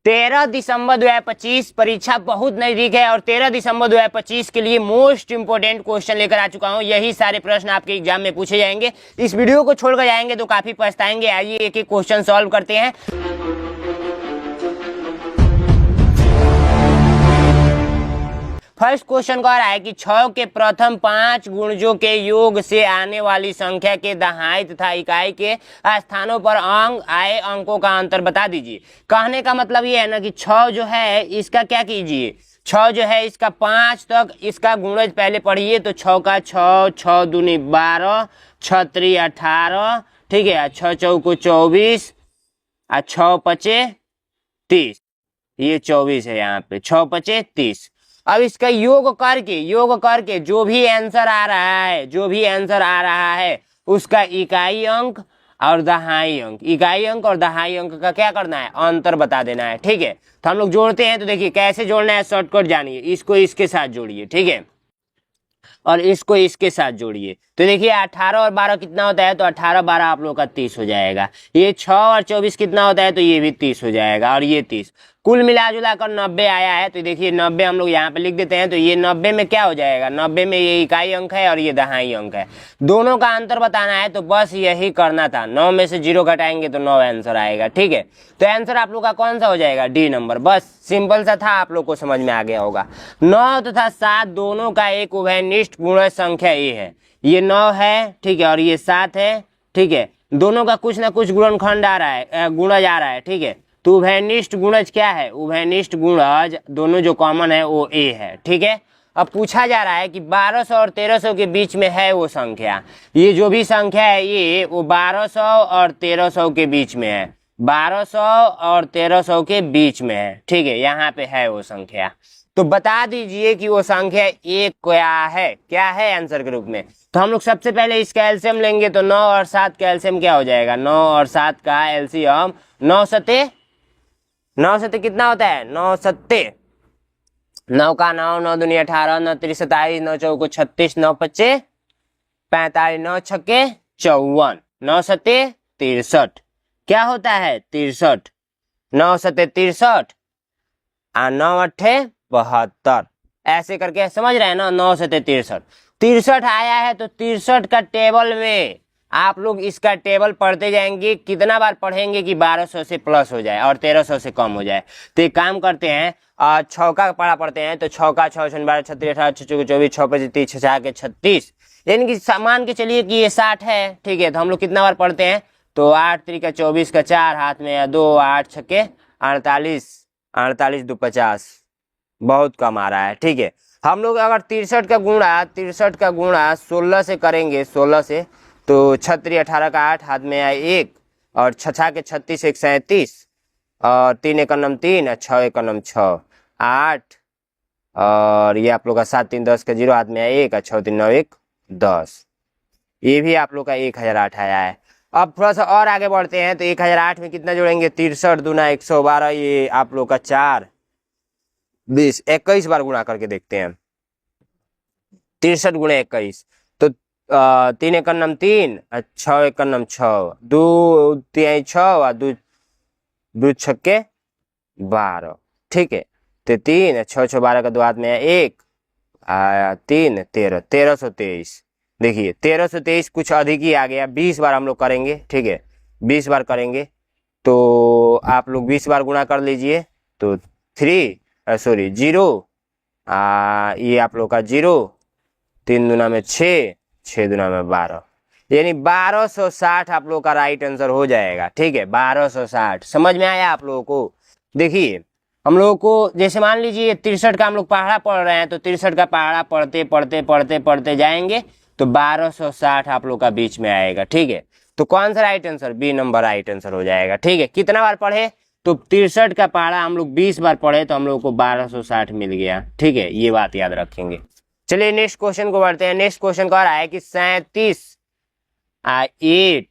13 दिसंबर 2025 परीक्षा बहुत नजदीक है और 13 दिसंबर 2025 के लिए मोस्ट इंपोर्टेंट क्वेश्चन लेकर आ चुका हूं। यही सारे प्रश्न आपके एग्जाम में पूछे जाएंगे। इस वीडियो को छोड़कर जाएंगे तो काफी पछताएंगे। आइए एक एक क्वेश्चन सॉल्व करते हैं। फर्स्ट क्वेश्चन कह रहा है कि 6 के प्रथम 5 गुणजों के योग से आने वाली संख्या के दहाई तथा इकाई के स्थानों पर आए अंकों का अंतर बता दीजिए। कहने का मतलब ये है ना कि 6 जो है इसका क्या कीजिए, 6 जो है इसका 5 तक इसका गुणज पहले पढ़िए। तो 6 का 6, 6 दूनी 12, 6 त्रि 18, ठीक है, 6 चौको 24, 6 पचे 30, ये 24 है यहाँ पे, 6 पचे 30। अब इसका योग करके जो भी आंसर आ रहा है उसका इकाई अंक और दहाई अंक का क्या करना है, अंतर बता देना है। ठीक है, तो हम लोग जोड़ते हैं। तो देखिए कैसे जोड़ना है, शॉर्टकट जानिए। इसको इसके साथ जोड़िए, ठीक है, और इसको इसके साथ जोड़िए। तो देखिए 18 और 12 कितना होता है, तो 18 12 आप लोग का 30 हो जाएगा। ये 6 और 24 कितना होता है, तो ये भी 30 हो जाएगा और ये 30। कुल मिला जुला कर 90 आया है। तो देखिए 90 हम लोग यहाँ पे लिख देते हैं। तो ये 90 में क्या हो जाएगा, 90 में ये इकाई अंक है और ये दहाई अंक है। दोनों का अंतर बताना है, तो बस यही करना था। 9 में से 0 घटाएंगे तो 9 आंसर आएगा। ठीक है, तो आंसर आप लोग का कौन सा हो जाएगा, डी नंबर। बस सिंपल सा था, आप लोग को समझ में आ गया होगा। 9 तथा 7 दोनों का एक उभयनिष्ठ गुणज संख्या ये है। ये 9 है, ठीक है, और ये 7 है। ठीक है, दोनों का कुछ ना कुछ गुणनखंड आ रहा है, गुणज आ रहा है। ठीक है, तो उभयनिष्ठ गुणज क्या है, उभयनिष्ठ गुणज दोनों जो कॉमन है वो ए है। ठीक है, अब पूछा जा रहा है कि 1200 और 1300 के बीच में है वो संख्या। ये जो भी संख्या है ये वो 1200 और 1300 के बीच में है, 1200 और 1300 के बीच में है। ठीक है, यहाँ पे है वो संख्या। तो बता दीजिए कि वो संख्या एक क्या है आंसर के रूप में। तो हम लोग सबसे पहले इसका एलसीएम लेंगे। तो 9 और 7 का एलसीएम क्या हो जाएगा, 9 और 7 का एलसीएम 9 सते कितना होता है, 9 सत्ते 9 का 9, 9 दूनी 18, 9 त्रि 27, 9 चौको 36, 9 पच्चे 45, 9 छक्के 54, 9 सते 63 क्या होता है 63, 9 सते 63 और 9 अट्ठे 72। ऐसे करके समझ रहे हैं ना, 9 सते 63 आया है। तो 63 का टेबल में आप लोग इसका टेबल पढ़ते जाएंगे। कितना बार पढ़ेंगे कि 1200 से प्लस हो जाए और 1300 से कम हो जाए। तो एक काम करते हैं, 6 का पढ़ा पढ़ते हैं। तो 6 का 6, 12, 36, 18, 6 24, 6 25, 30, 6 के 36, यानी कि मान के चलिए कि ये 60 है। ठीक है, तो हम लोग कितना बार पढ़ते हैं, तो 8 त्रि का 24 का 4 हाथ में 2, 8 छक्के 48, 48 2 50, बहुत कम आ रहा है। ठीक है, हम लोग अगर 63 का गुणा 16 से करेंगे, 16 से, तो 6 त्रि 18 का 8 हाथ में आए 1 और 6 के 36 1 37 और 3 एक 3 और 6 एक 6 8 और ये आप लोग का 7 3 10 का 0 हाथ में आए 1 और 6 3 9 1 10। ये भी आप लोग का 1008 आया है। अब थोड़ा सा और आगे बढ़ते हैं। तो 1008 में कितना जोड़ेंगे, 63 दूना 112, ये आप लोग का 4 20 21 बार गुणा करके देखते हैं। 63 गुणे 21, तो 3 एक 3 और 6 एक 6, 2 3 6 और 2 छक्के 12। ठीक है, तो 3 6 6 12 का 2 हाथ में 1 3 13, 1323। देखिए 1323 कुछ अधिक ही आ गया। 20 बार हम लोग करेंगे। ठीक है, 20 बार करेंगे तो आप लोग 20 बार गुणा कर लीजिए। तो 0 ये आप लोग का 0, 3 दूना में 6, 6 दूना में 12, यानी 1260 आप लोग का राइट आंसर हो जाएगा। ठीक है, 1260 समझ में आया आप लोगों को। देखिए हम लोगों को जैसे मान लीजिए 63 का हम लोग पहाड़ा पढ़ रहे हैं। तो 63 का पहाड़ा पढ़ते जाएंगे तो 1260 आप लोग का बीच में आएगा। ठीक है, तो कौन सा right answer, B number right answer हो जाएगा। ठीक है, कितना बार पढ़े, तो 63 का पहाड़ा हम लोग 20 बार पढ़े तो हम लोग को 1260 मिल गया। ठीक है, ये बात याद रखेंगे। चलिए नेक्स्ट क्वेश्चन को बढ़ते हैं। नेक्स्ट क्वेश्चन कह रहा है कि 37 8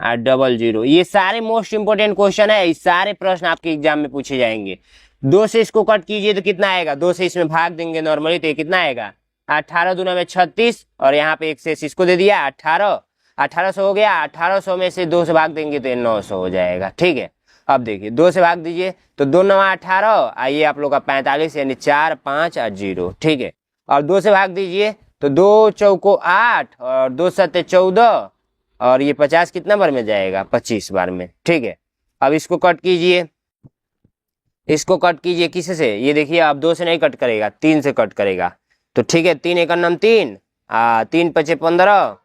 00, ये सारे मोस्ट इंपोर्टेंट क्वेश्चन है। इस सारे प्रश्न आपके एग्जाम में पूछे जाएंगे। 2 से इसको कट कीजिए तो कितना आएगा, 2 से इसमें भाग देंगे नॉर्मली तो ये कितना आएगा, 18 दूना में 36 और यहाँ पे 1 से इसको दे दिया 18, 1800 हो गया। 1800 में से 2 से भाग देंगे तो ये 900 हो जाएगा। ठीक है, अब देखिए 2 से भाग दीजिए तो 2 9 18, आइए आप लोग का 45 यानी 4 5 और 0, ठीक है। और 2 से भाग दीजिए तो 2 चौको 8 और 2 सत्ते 14 और ये 50 कितना बार में जाएगा, 25 बार में, ठीक है। अब इसको कट कीजिए, इसको कट कीजिए किसे से, ये देखिए अब 2 से नहीं कट करेगा, 3 से कट करेगा, तो ठीक है 3 एकम 3, 3 पचे 15,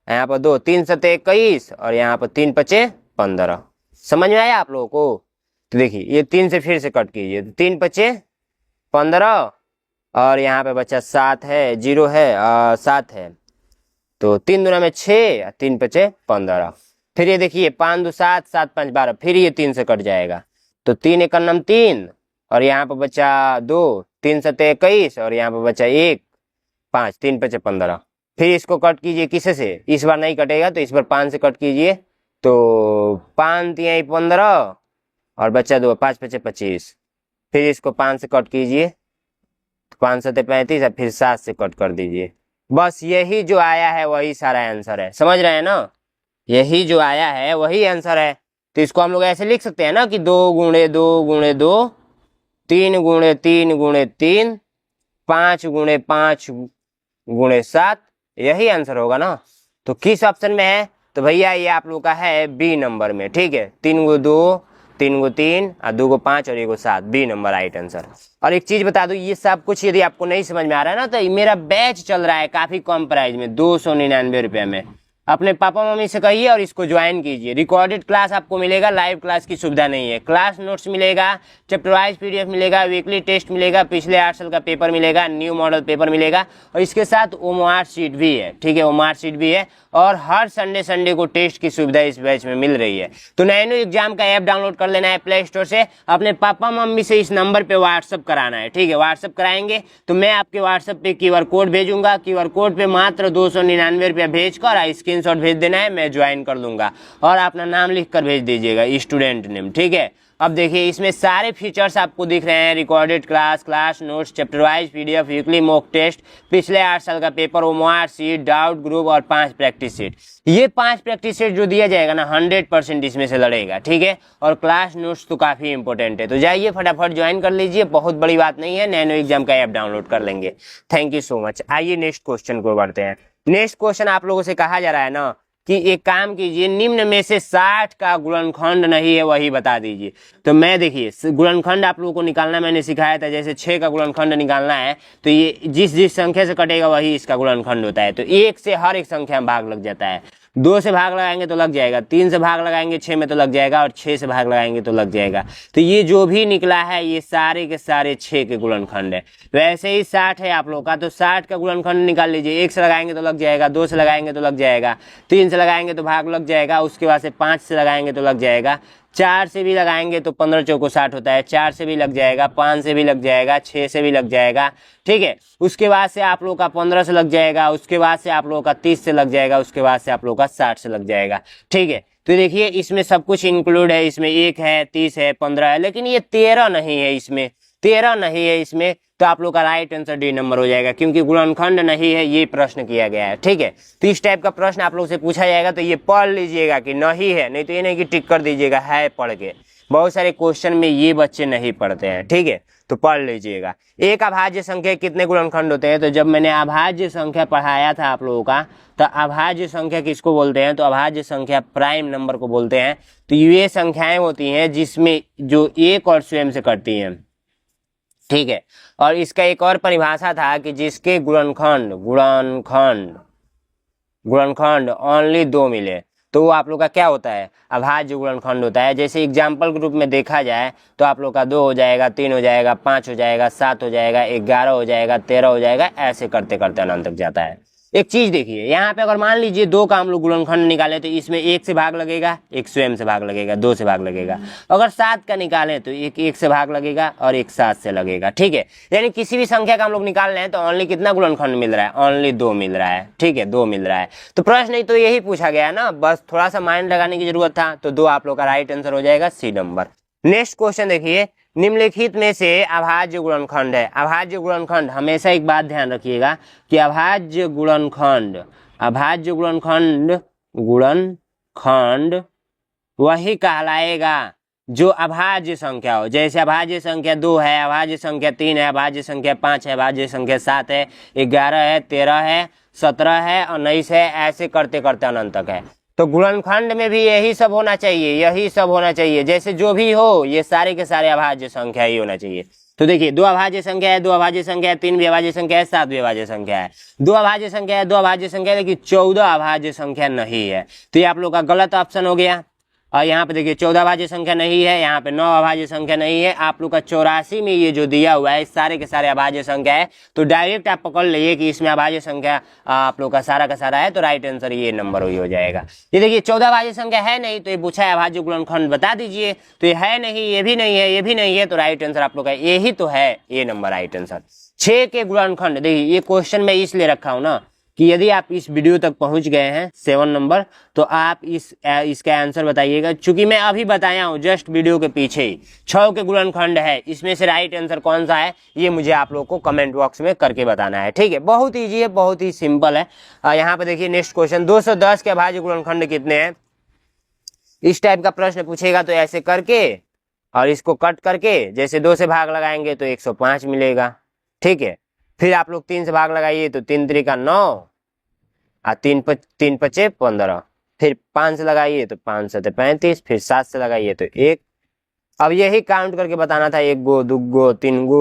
यहाँ पर 2 3 सत्ते 21 और यहाँ पर 3 पचे 15। समझ में आया आप लोगों को? तो देखिए ये 3 से फिर से कट कीजिए, तो 3 पचे 15 और यहाँ पे बच्चा 7 है, 0 है, 7 है, तो 3 दूना में 6 और 3 पचे 15। फिर ये देखिए 5 2 7 7 5 12, फिर ये 3 से कट जाएगा, तो 3 एकम 3 और यहाँ पर बच्चा 2 3 सत्ते 21 और यहाँ पर बच्चा 1 5 3 पचे 15। फिर इसको कट कीजिए किसे से, इस बार नहीं कटेगा तो इस बार 5 से कट कीजिए, तो 5 3 15 और बच्चा 2 5 पचे 25। फिर इसको 5 से कट कीजिए, 5 सत्ते 35 और फिर 7 से कट कर दीजिए। बस यही जो आया है वही सारा आंसर है, समझ रहे हैं ना? यही जो आया है वही आंसर है। तो इसको हम लोग ऐसे लिख सकते हैं ना कि 2 गुणे 2 गुणे 2, 3 गुणे 3 गुणे 3, 5 गुणे 5 गुणे 7, यही आंसर होगा ना। तो किस ऑप्शन में है? तो भैया ये आप लोग का है बी नंबर में, ठीक है। 3 गो 2 3 गो 3 और 2 गो 5 और 1 गो 7, बी नंबर राइट आंसर। और एक चीज बता दूं, ये सब कुछ यदि आपको नहीं समझ में आ रहा है ना, तो मेरा बैच चल रहा है काफी कम प्राइस में, 299 रुपये में। अपने पापा मम्मी से कहिए और इसको ज्वाइन कीजिए। रिकॉर्डेड क्लास आपको मिलेगा, लाइव क्लास की सुविधा नहीं है। क्लास नोट्स मिलेगा, चैप्टर वाइज पीडीएफ मिलेगा, वीकली टेस्ट मिलेगा, पिछले 8 साल का पेपर मिलेगा, न्यू मॉडल पेपर मिलेगा और इसके साथ ओमार शीट भी है, ठीक है, ओमार शीट भी है। और हर संडे को टेस्ट की सुविधा इस बैच में मिल रही है। तो नैनो एग्जाम का ऐप डाउनलोड कर लेना है प्ले स्टोर से, अपने पापा मम्मी से इस नंबर पे व्हाट्सअप कराना है, ठीक है। व्हाट्सअप कराएंगे तो मैं आपके व्हाट्सअप पे QR कोड भेजूंगा, QR कोड पे मात्र 299 रुपया भेजकर स्क्रीनशॉट भेज देना है, मैं ज्वाइन कर लूंगा और अपना नाम लिख कर भेज दीजिएगा, स्टूडेंट नेम, ठीक है। अब देखिए इसमें सारे फीचर्स आपको दिख रहे हैं, recorded class, class notes, chapter wise PDF, weekly mock test, पिछले 8 साल का paper, OMR sheet, doubt group और 5 प्रैक्टिस शीट। ये 5 प्रैक्टिस शीट जो दिया जाएगा ना 100% इसमें से लड़ेगा, ठीक है। और क्लास नोट्स तो काफी इंपॉर्टेंट है। तो जाइए फटाफट ज्वाइन कर लीजिए, बहुत बड़ी बात नहीं है, नैनो एग्जाम का ऐप डाउनलोड कर लेंगे। Thank you so much. आइए नेक्स्ट क्वेश्चन को बढ़ते हैं। नेक्स्ट क्वेश्चन आप लोगों से कहा जा रहा है ना कि एक काम कीजिए, निम्न में से 60 का गुणनखंड नहीं है वही बता दीजिए। तो मैं देखिए गुणनखंड आप लोगों को निकालना मैंने सिखाया था, जैसे 6 का गुणनखंड निकालना है तो ये जिस संख्या से कटेगा वही इसका गुणनखंड होता है। तो 1 से हर एक संख्या में भाग लग जाता है, 2 से भाग लगाएंगे तो लग जाएगा, 3 से भाग लगाएंगे 6 में तो लग जाएगा और 6 से भाग लगाएंगे तो लग जाएगा। तो ये जो भी निकला है ये सारे के सारे 6 के गुणनखंड है। वैसे ही 60 है आप लोग का, तो 60 का गुणनखंड निकाल लीजिए। 1 से लगाएंगे तो लग जाएगा, 2 से लगाएंगे तो लग जाएगा, 3 से लगाएंगे तो भाग लग जाएगा, उसके बाद से 5 से लगाएंगे तो लग जाएगा, 4 से भी लगाएंगे तो 15 चौको 60 होता है, 4 से भी लग जाएगा, 5 से भी लग जाएगा, 6 से भी लग जाएगा, ठीक है। उसके बाद से आप लोग का 15 से लग जाएगा, उसके बाद से आप लोग का 30 से लग जाएगा, उसके बाद से आप लोग का 60 से लग जाएगा, ठीक है। तो देखिए इसमें सब कुछ इंक्लूड है, इसमें 1 है, 30 है, 15 है, लेकिन ये 13 नहीं है, इसमें 13 नहीं है इसमें। तो आप लोग का राइट आंसर डी नंबर हो जाएगा, क्योंकि गुणनखंड नहीं है, ये प्रश्न किया गया है, ठीक है। तो इस टाइप का प्रश्न आप लोग से पूछा जाएगा तो ये पढ़ लीजिएगा कि नहीं है, नहीं तो ये नहीं कि टिक कर दीजिएगा है पढ़ के। बहुत सारे क्वेश्चन में ये बच्चे नहीं पढ़ते हैं, ठीक है, तो पढ़ लीजिएगा। एक अभाज्य संख्या कितने गुणनखंड होते हैं? तो जब मैंने अभाज्य संख्या पढ़ाया था आप लोगों का, तो अभाज्य संख्या किसको बोलते हैं? तो अभाज्य संख्या प्राइम नंबर को बोलते हैं। तो ये संख्याएं होती हैं जिसमें जो एक और स्वयं से कटती हैं, ठीक है। और इसका एक और परिभाषा था कि जिसके गुणनखंड गुणनखंड ओनली 2 मिले तो वो आप लोग का क्या होता है? अभाज्य गुणनखंड होता है। जैसे एग्जाम्पल के रूप में देखा जाए तो आप लोग का 2 हो जाएगा, 3 हो जाएगा, 5 हो जाएगा, 7 हो जाएगा, 11 हो जाएगा, 13 हो जाएगा, ऐसे करते करते अनंत तक जाता है। एक चीज देखिए यहाँ पे, अगर मान लीजिए 2 का हम लोग गुणनखंड निकालें तो इसमें 1 से भाग लगेगा, 1 स्वयं से भाग लगेगा, 2 से भाग लगेगा। अगर 7 का निकालें तो 1 से भाग लगेगा और 1 7 से लगेगा, ठीक है। यानी किसी भी संख्या का हम लोग निकाल रहे हैं तो ओनली कितना गुणनखंड मिल रहा है? ओनली 2 मिल रहा है, ठीक है, 2 मिल रहा है। तो प्रश्न नहीं तो यही पूछा गया ना, बस थोड़ा सा माइंड लगाने की जरूरत था। तो 2 आप लोग का राइट आंसर हो जाएगा, सी नंबर। नेक्स्ट क्वेश्चन देखिए, निम्नलिखित में से अभाज्य गुणनखंड है। अभाज्य गुणनखंड, हमेशा एक बात ध्यान रखिएगा कि अभाज्य गुणनखंड वही कहलाएगा जो अभाज्य संख्या हो, जैसे अभाज्य संख्या 2 है, अभाज्य संख्या 3 है, अभाज्य संख्या 5 है, अभाज्य संख्या 7 है, 11 है, 13 है, 17 है, 19 है, ऐसे करते करते अनंत तक है। तो गुणनखंड में भी यही सब होना चाहिए, यही सब होना चाहिए। जैसे जो भी हो ये सारे के सारे अभाज्य संख्या ही होना चाहिए। तो देखिए 2 अभाज्य संख्या है, 2 अभाज्य संख्या है, 3 भी अभाज्य संख्या है, 7 भी अभाज्य संख्या है, 2 अभाज्य संख्या है, 2 अभाज्य संख्या है, लेकिन 14 अभाज्य संख्या नहीं है। तो ये आप लोग का गलत ऑप्शन हो गया। और यहाँ पे देखिए 14 अभाज्य संख्या नहीं है, यहाँ पे 9 अभाज्य संख्या नहीं है। आप लोग का 84 में ये जो दिया हुआ है सारे के सारे अभाज्य संख्या है। तो डायरेक्ट आप पकड़ लीजिए कि इसमें अभाज्य संख्या आप लोग का सारा है। तो राइट आंसर ये नंबर हो जाएगा। ये देखिए 14 अभाज्य संख्या है नहीं, तो ये पूछा है अभाज्य गुणनखंड बता दीजिए, तो ये है नहीं, ये भी नहीं है, ये भी नहीं है। तो राइट आंसर आप लोग का यही तो है, ये नंबर राइट आंसर। 6 के गुणनखंड, देखिए ये क्वेश्चन मैं इसलिए रखा हूं ना कि यदि आप इस वीडियो तक पहुंच गए हैं 7 नंबर, तो आप इसका आंसर बताइएगा। चूंकि मैं अभी बताया हूं जस्ट वीडियो के पीछे ही 6 के गुणनखंड है, इसमें से राइट आंसर कौन सा है ये मुझे आप लोग को कमेंट बॉक्स में करके बताना है। ठीक है, बहुत ईजी है, बहुत ही सिंपल है। यहाँ पे देखिए नेक्स्ट क्वेश्चन, 210 के अभाज्य गुणनखंड कितने हैं? इस टाइप का प्रश्न पूछेगा तो ऐसे करके और इसको कट करके जैसे 2 से भाग लगाएंगे तो 105 मिलेगा। ठीक है, फिर आप लोग 3 से भाग लगाइए तो 3 त्रिका 9 और 3 पचे 15, फिर 5 से लगाइए तो 5 सते 35, फिर 7 से लगाइए तो 1। अब यही काउंट करके बताना था, 1 गो 2 गो 3 गो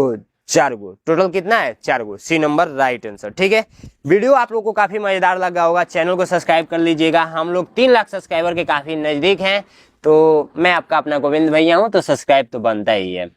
4 गो, टोटल कितना है 4 go. C number right answer. ठीक है, वीडियो आप लोग को काफी मजेदार लगा होगा, चैनल को सब्सक्राइब कर लीजिएगा। हम लोग 3 लाख सब्सक्राइबर के काफी नजदीक हैं। तो मैं आपका अपना गोविंद भैया हूँ, तो सब्सक्राइब तो बनता ही है।